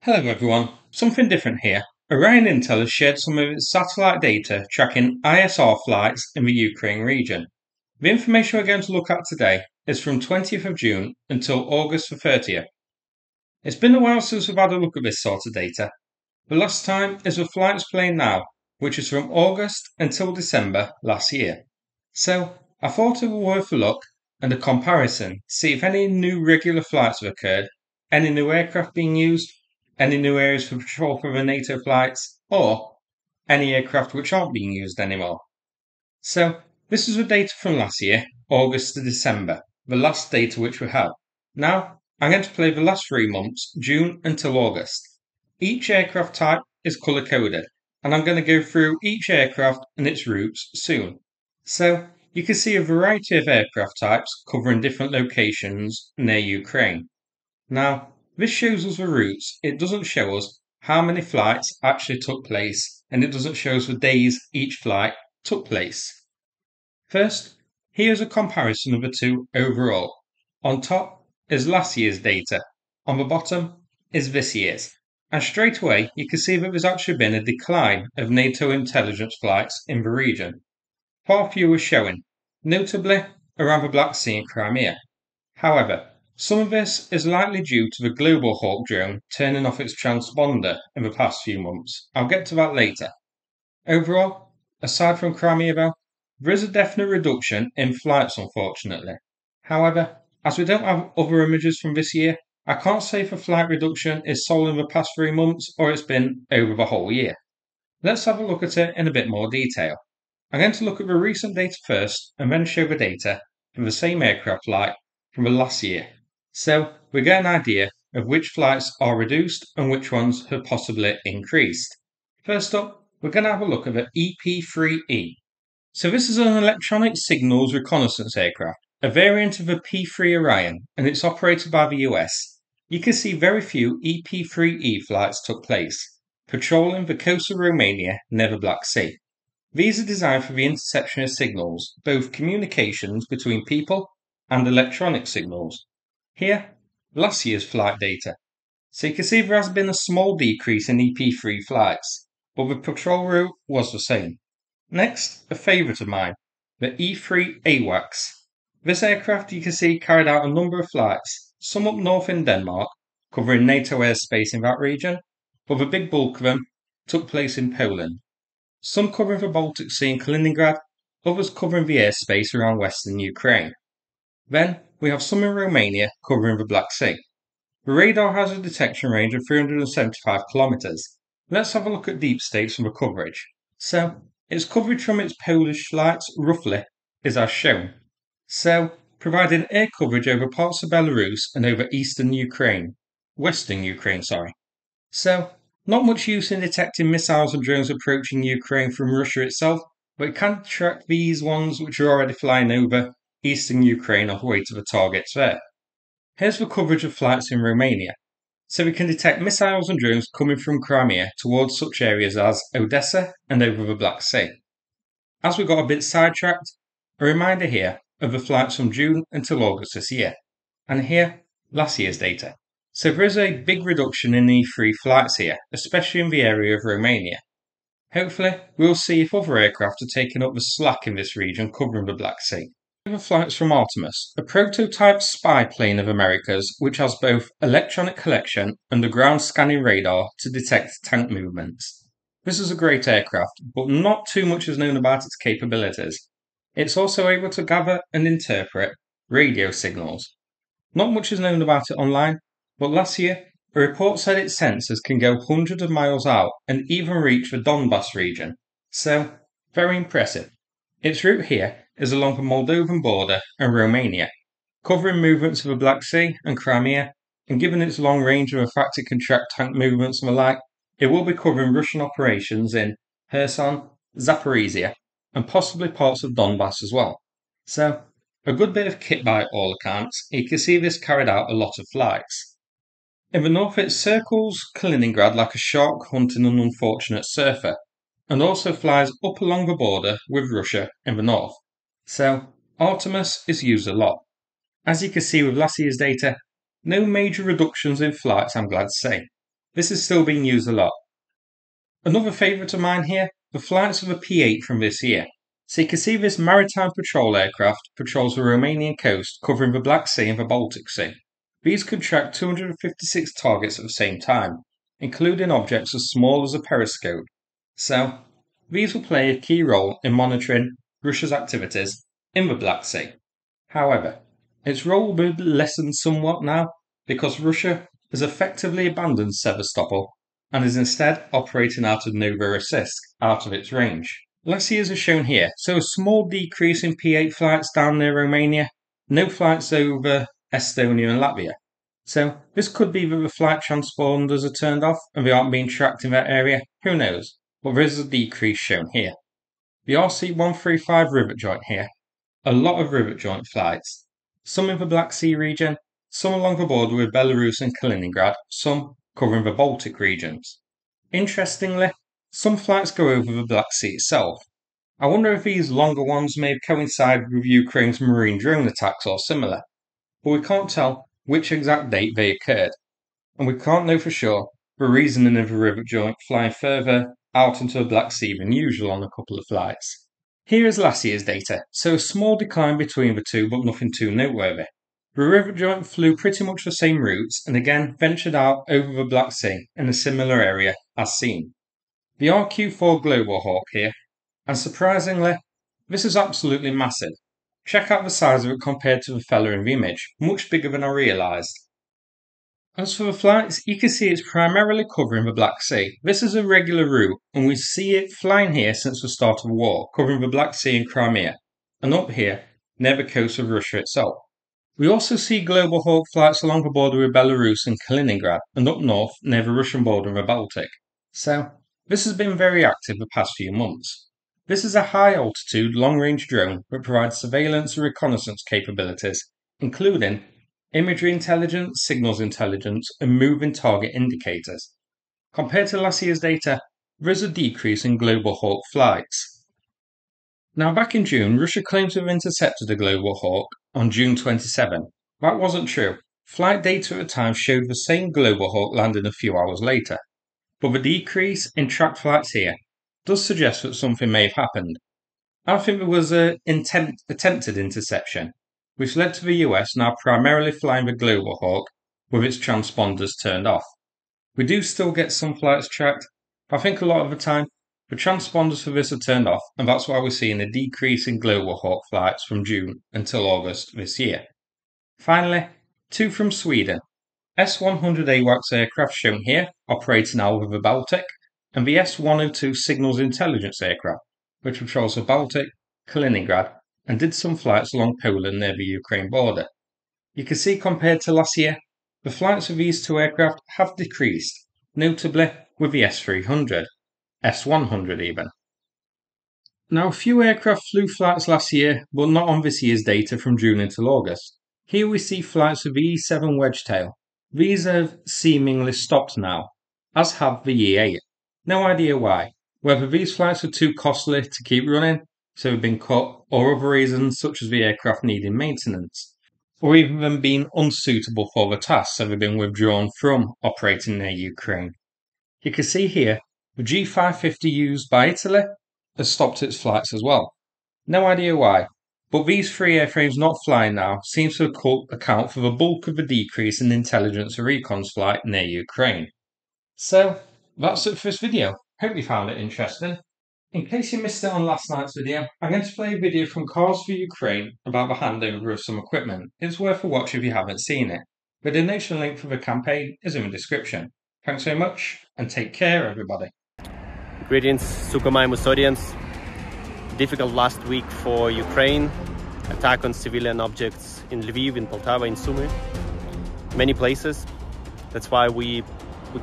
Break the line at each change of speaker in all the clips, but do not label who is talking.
Hello everyone, something different here. Orion Intel has shared some of its satellite data tracking ISR flights in the Ukraine region. The information we're going to look at today is from 20th of June until August the 30th. It's been a while since we've had a look at this sort of data. The last time is the flights planned now, which is from August until December last year. So I thought it was worth a look and a comparison to see if any new regular flights have occurred, any new aircraft being used, any new areas for patrol for the NATO flights, or any aircraft which aren't being used anymore. So this is the data from last year, August to December, the last data which we have. Now I'm going to play the last 3 months, June until August. Each aircraft type is colour coded, and I'm going to go through each aircraft and its routes soon. So you can see a variety of aircraft types covering different locations near Ukraine. Now, this shows us the routes, it doesn't show us how many flights actually took place, and it doesn't show us the days each flight took place. First, here's a comparison of the two overall. On top is last year's data, on the bottom is this year's. And straight away, you can see that there's actually been a decline of NATO intelligence flights in the region. Far fewer showing, notably around the Black Sea and Crimea. However, some of this is likely due to the Global Hawk drone turning off its transponder in the past few months. I'll get to that later. Overall, aside from Crimea though, there is a definite reduction in flights unfortunately. However, as we don't have other images from this year, I can't say if a flight reduction is solely in the past 3 months or it's been over the whole year. Let's have a look at it in a bit more detail. I'm going to look at the recent data first and then show the data for the same aircraft flight from the last year. So we get an idea of which flights are reduced and which ones have possibly increased. First up, we're going to have a look at the EP-3E. So this is an electronic signals reconnaissance aircraft, a variant of the P-3 Orion, and it's operated by the US. You can see very few EP-3E flights took place, patrolling the coast of Romania near the Black Sea. These are designed for the interception of signals, both communications between people and electronic signals. Here, last year's flight data. So you can see there has been a small decrease in EP-3 flights, but the patrol route was the same. Next, a favourite of mine, the E-3 AWACS. This aircraft you can see carried out a number of flights, some up north in Denmark, covering NATO airspace in that region, but the big bulk of them took place in Poland. Some covering the Baltic Sea and Kaliningrad, others covering the airspace around western Ukraine. Then we have some in Romania covering the Black Sea. The radar has a detection range of 375 kilometres. Let's have a look at deep states from the coverage. So, its coverage from its Polish flights, roughly, is as shown. So, providing air coverage over parts of Belarus and over western Ukraine. So, not much use in detecting missiles and drones approaching Ukraine from Russia itself, but it can track these ones which are already flying over eastern Ukraine on the way to the targets there. Here's the coverage of flights in Romania. So we can detect missiles and drones coming from Crimea towards such areas as Odessa and over the Black Sea. As we got a bit sidetracked, a reminder here of the flights from June until August this year. And here, last year's data. So there is a big reduction in E3 flights here, especially in the area of Romania. Hopefully, we'll see if other aircraft are taking up the slack in this region covering the Black Sea. The flights from Artemis, a prototype spy plane of America's which has both electronic collection and a ground scanning radar to detect tank movements. This is a great aircraft, but not too much is known about its capabilities. It's also able to gather and interpret radio signals. Not much is known about it online, but last year, a report said its sensors can go hundreds of miles out and even reach the Donbass region. So, very impressive. Its route here is along the Moldovan border and Romania, covering movements of the Black Sea and Crimea, and given its long range and the fact it can track tank movements and the like, it will be covering Russian operations in Kherson, Zaporizhia, and possibly parts of Donbass as well. So, a good bit of kit by all accounts. You can see this carried out a lot of flights. In the north it circles Kaliningrad like a shark hunting an unfortunate surfer, and also flies up along the border with Russia in the north. So, Artemis is used a lot. As you can see with last year's data, no major reductions in flights I'm glad to say. this is still being used a lot. Another favourite of mine here, the flights of a P-8 from this year. So you can see this maritime patrol aircraft patrols the Romanian coast covering the Black Sea and the Baltic Sea. These could track 256 targets at the same time, including objects as small as a periscope. So, these will play a key role in monitoring Russia's activities in the Black Sea. However, its role will be lessened somewhat now because Russia has effectively abandoned Sevastopol and is instead operating out of Novorossiysk, out of its range. Last year's are shown here, so a small decrease in P-8 flights down near Romania, no flights over Estonia and Latvia. So this could be that the flight transponders are turned off and they aren't being tracked in that area, who knows, but there is a decrease shown here. The RC-135 rivet joint here, a lot of rivet joint flights, some in the Black Sea region, some along the border with Belarus and Kaliningrad, some covering the Baltic regions. Interestingly, some flights go over the Black Sea itself. I wonder if these longer ones may coincide with Ukraine's marine drone attacks or similar, but we can't tell which exact date they occurred, and we can't know for sure the reasoning of the rivet joint flying further out into the Black Sea than usual on a couple of flights. Here is last year's data, so a small decline between the two but nothing too noteworthy. The rivet joint flew pretty much the same routes and again ventured out over the Black Sea in a similar area as seen. The RQ-4 Global Hawk here, and surprisingly, this is absolutely massive. Check out the size of it compared to the fella in the image, much bigger than I realised. As for the flights, you can see it's primarily covering the Black Sea. This is a regular route, and we see it flying here since the start of the war, covering the Black Sea and Crimea, and up here, near the coast of Russia itself. We also see Global Hawk flights along the border with Belarus and Kaliningrad, and up north near the Russian border and the Baltic. So, this has been very active the past few months. This is a high-altitude, long-range drone that provides surveillance and reconnaissance capabilities, including imagery intelligence, signals intelligence, and moving target indicators. Compared to last year's data, there is a decrease in Global Hawk flights. Now, back in June, Russia claimed to have intercepted a Global Hawk on June 27. That wasn't true. Flight data at the time showed the same Global Hawk landing a few hours later. But the decrease in tracked flights here does suggest that something may have happened. I think there was an attempted interception, which led to the US now primarily flying the Global Hawk with its transponders turned off. We do still get some flights tracked, but I think a lot of the time the transponders for this are turned off, and that's why we're seeing a decrease in Global Hawk flights from June until August this year. Finally, two from Sweden. S-100 AWACS aircraft shown here, operating out of the Baltic, and the S-102 Signals Intelligence aircraft, which patrols the Baltic, Kaliningrad, and did some flights along Poland near the Ukraine border. You can see compared to last year, the flights of these two aircraft have decreased, notably with the S-300, S-100 even. Now, a few aircraft flew flights last year, but not on this year's data from June until August. Here we see flights of the E-7 Wedgetail. These have seemingly stopped now, as have the E-8. No idea why, whether these flights are too costly to keep running, so have been cut, or other reasons such as the aircraft needing maintenance, or even them being unsuitable for the task, so they've been withdrawn from operating near Ukraine. You can see here, the G550 used by Italy has stopped its flights as well. No idea why, but these three airframes not flying now seems to account for the bulk of the decrease in intelligence and recon's flight near Ukraine. So, that's it for this video. Hope you found it interesting. In case you missed it on last night's video, I'm going to play a video from Cars for Ukraine about the handover of some equipment. It's worth a watch if you haven't seen it. The donation link for the campaign is in the description. Thanks so much, and take care everybody.
Greetings, Sukhomaimus audience. Difficult last week for Ukraine. Attack on civilian objects in Lviv, in Poltava, in Sumy. Many places. That's why we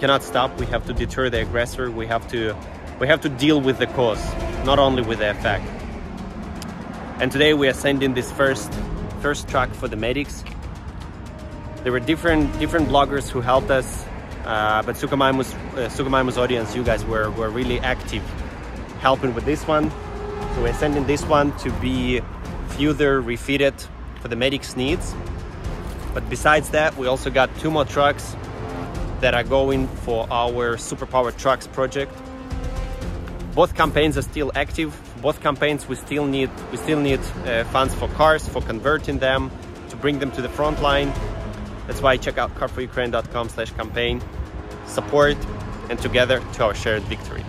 cannot stop. We have to deter the aggressor. We have to deal with the cause, not only with the effect. And today we are sending this first truck for the medics. There were different bloggers who helped us, but Sukhomaimus audience, you guys were really active helping with this one. So we're sending this one to be further refitted for the medics' needs. But besides that, we also got two more trucks that are going for our superpowered trucks project. Both campaigns are still active. Both campaigns we still need funds for cars, for converting them, to bring them to the front line. That's why check out carforukraine.com/campaign. Support, and together to our shared victory.